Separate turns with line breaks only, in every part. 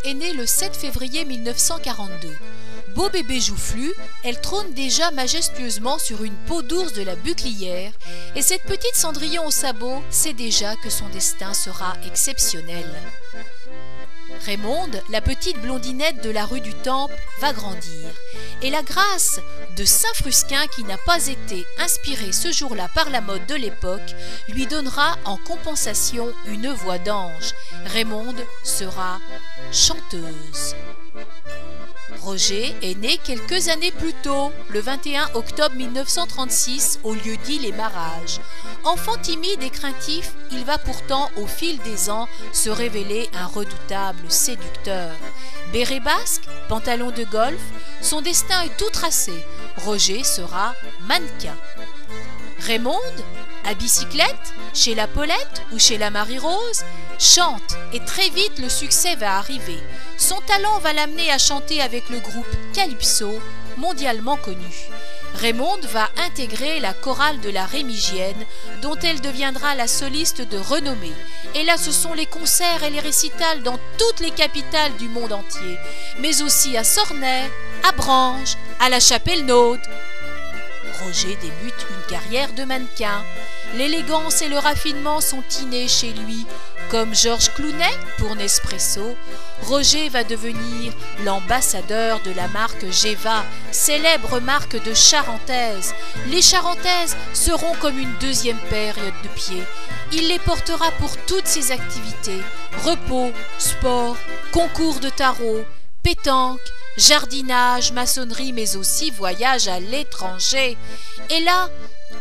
est née le 7 février 1942. Beau bébé joufflu, elle trône déjà majestueusement sur une peau d'ours de la Buclière, et cette petite Cendrillon aux sabots sait déjà que son destin sera exceptionnel. Raymonde, la petite blondinette de la rue du Temple, va grandir, et la grâce de Saint-Frusquin, qui n'a pas été inspiré ce jour-là par la mode de l'époque, lui donnera en compensation une voix d'ange. Raymonde sera chanteuse. Roger est né quelques années plus tôt, le 21 octobre 1936, au lieu-dit Les Marages. Enfant timide et craintif, il va pourtant, au fil des ans, se révéler un redoutable séducteur. Béret basque, pantalon de golf, son destin est tout tracé. Roger sera mannequin. Raymonde, à bicyclette, chez la Paulette ou chez la Marie-Rose, chante et très vite le succès va arriver. Son talent va l'amener à chanter avec le groupe Calypso, mondialement connu. Raymonde va intégrer la chorale de la Rémigienne, dont elle deviendra la soliste de renommée. Et là, ce sont les concerts et les récitals dans toutes les capitales du monde entier, mais aussi à Sornay, à Branches, à la Chapelle-Naude. Roger débute une carrière de mannequin. L'élégance et le raffinement sont innés chez lui. Comme Georges Clooney pour Nespresso, Roger va devenir l'ambassadeur de la marque Geva, célèbre marque de charentaises. Les charentaises seront comme une deuxième paire de pieds. Il les portera pour toutes ses activités, repos, sport, concours de tarot, pétanque, jardinage, maçonnerie, mais aussi voyage à l'étranger. Et là,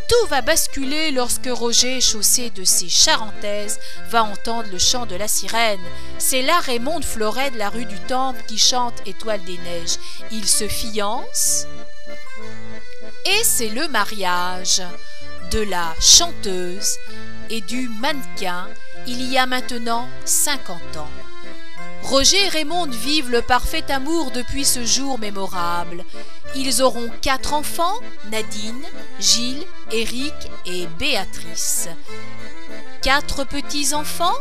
tout va basculer lorsque Roger, chaussé de ses charentaises, va entendre le chant de la sirène. C'est là Raymonde Fleuret de la rue du Temple qui chante Étoile des neiges. Ils se fiancent et c'est le mariage de la chanteuse et du mannequin il y a maintenant 50 ans. Roger et Raymonde vivent le parfait amour depuis ce jour mémorable. Ils auront 4 enfants, Nadine, Gilles, Éric et Béatrice. 4 petits-enfants,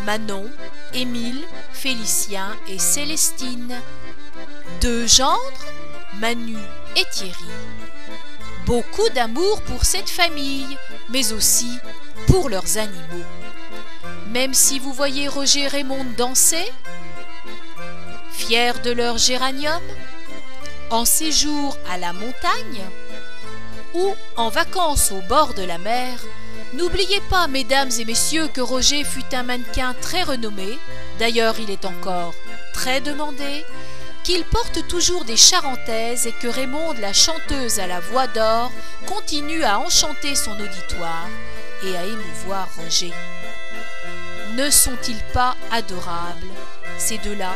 Manon, Émile, Félicien et Célestine. 2 gendres, Manu et Thierry. Beaucoup d'amour pour cette famille, mais aussi pour leurs animaux. Même si vous voyez Roger et Raymonde danser, fiers de leur géranium, en séjour à la montagne ou en vacances au bord de la mer, n'oubliez pas, mesdames et messieurs, que Roger fut un mannequin très renommé, d'ailleurs il est encore très demandé, qu'il porte toujours des charentaises et que Raymonde, la chanteuse à la voix d'or, continue à enchanter son auditoire et à émouvoir Roger. Ne sont-ils pas adorables, ces deux-là ?